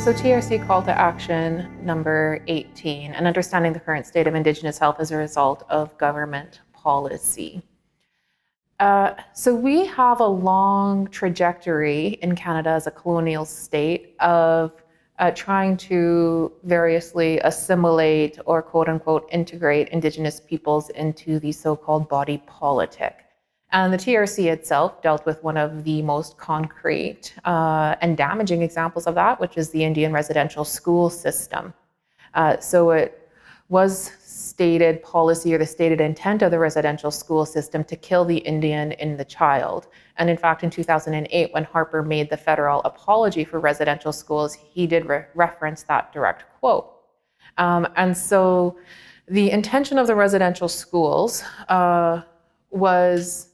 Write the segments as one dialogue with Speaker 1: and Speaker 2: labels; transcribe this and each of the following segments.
Speaker 1: So TRC call to action number 18, and understanding the current state of Indigenous health as a result of government policy. So we have a long trajectory in Canada as a colonial state of trying to variously assimilate or quote unquote integrate Indigenous peoples into the so-called body politic. And the TRC itself dealt with one of the most concrete and damaging examples of that, which is the Indian residential school system. So it was stated policy or the stated intent of the residential school system to kill the Indian in the child. And in fact, in 2008, when Harper made the federal apology for residential schools, he did reference that direct quote. And so the intention of the residential schools was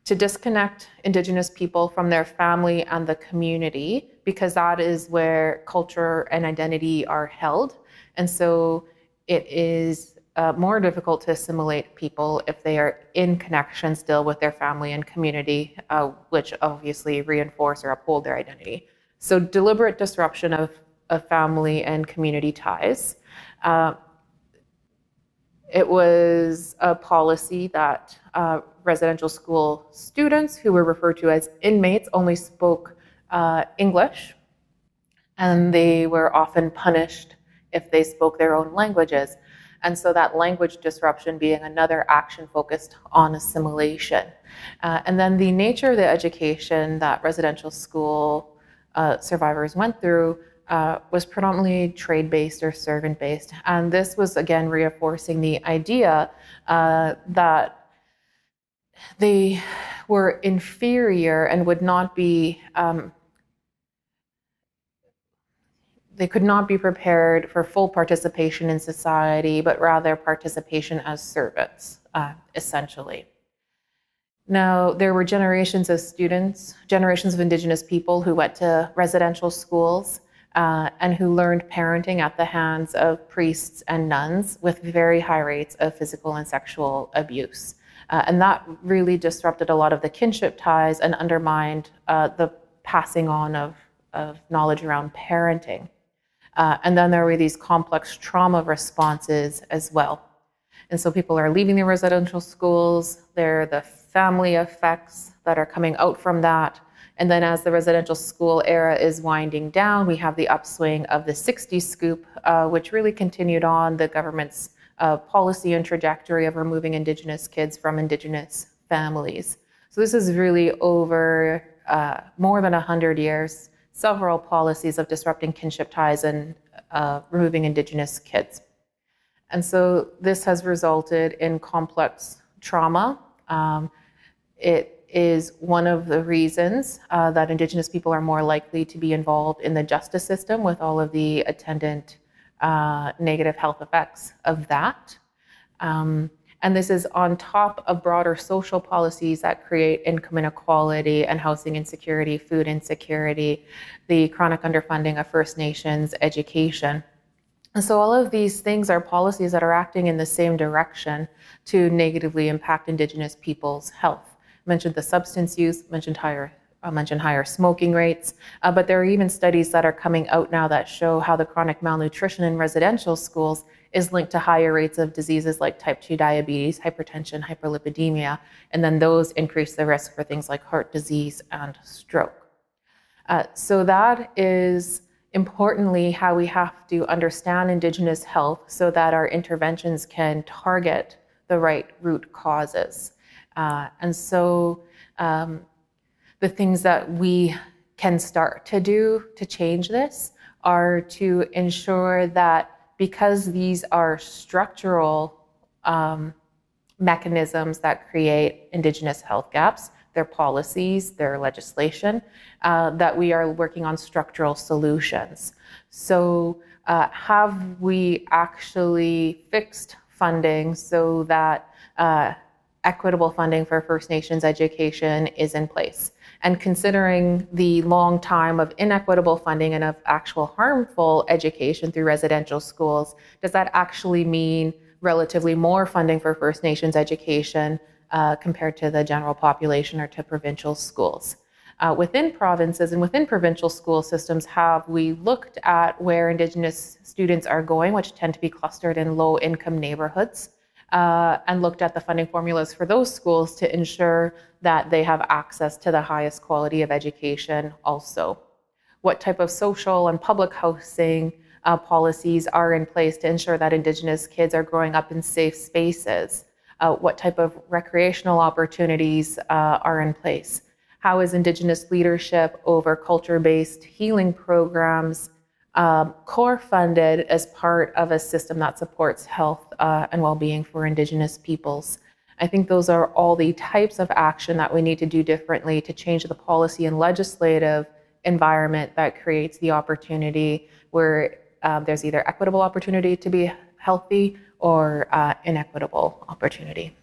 Speaker 1: to disconnect Indigenous people from their family and the community, because that is where culture and identity are held. And so it is more difficult to assimilate people if they are in connection still with their family and community, which obviously reinforce or uphold their identity. So deliberate disruption of family and community ties. It was a policy that residential school students, who were referred to as inmates, only spoke English, and they were often punished if they spoke their own languages. And so that language disruption being another action focused on assimilation. And then the nature of the education that residential school survivors went through was predominantly trade-based or servant-based. And this was, again, reinforcing the idea that they were inferior and would not be, they could not be prepared for full participation in society, but rather participation as servants, essentially. Now, there were generations of students, generations of Indigenous people who went to residential schools and who learned parenting at the hands of priests and nuns with very high rates of physical and sexual abuse. And that really disrupted a lot of the kinship ties and undermined the passing on of knowledge around parenting. And then there were these complex trauma responses as well. And so people are leaving the residential schools, there are the family effects that are coming out from that. And then as the residential school era is winding down, we have the upswing of the 60s scoop, which really continued on the government's policy and trajectory of removing Indigenous kids from Indigenous families. So this is really over more than 100 years, several policies of disrupting kinship ties and removing Indigenous kids. And so this has resulted in complex trauma. It is one of the reasons that Indigenous people are more likely to be involved in the justice system with all of the attendant negative health effects of that. And this is on top of broader social policies that create income inequality and housing insecurity, food insecurity, the chronic underfunding of First Nations education. And so all of these things are policies that are acting in the same direction to negatively impact Indigenous people's health. I mentioned the substance use, mentioned higher smoking rates, but there are even studies that are coming out now that show how the chronic malnutrition in residential schools is linked to higher rates of diseases like type 2 diabetes, hypertension, hyperlipidemia, and then those increase the risk for things like heart disease and stroke. So that is importantly how we have to understand Indigenous health so that our interventions can target the right root causes. And so the things that we can start to do to change this are to ensure that, because these are structural mechanisms that create Indigenous health gaps, their policies, their legislation, that we are working on structural solutions. So have we actually fixed funding so that equitable funding for First Nations education is in place? And considering the long time of inequitable funding and of actual harmful education through residential schools, does that actually mean relatively more funding for First Nations education compared to the general population or to provincial schools? within provinces and within provincial school systems have we looked at where Indigenous students are going, which tend to be clustered in low-income neighborhoods, and looked at the funding formulas for those schools to ensure that they have access to the highest quality of education also. What type of social and public housing policies are in place to ensure that Indigenous kids are growing up in safe spaces? What type of recreational opportunities are in place? How is Indigenous leadership over culture-based healing programs core funded as part of a system that supports health and well-being for Indigenous peoples? I think those are all the types of action that we need to do differently to change the policy and legislative environment that creates the opportunity where there's either equitable opportunity to be healthy or inequitable opportunity.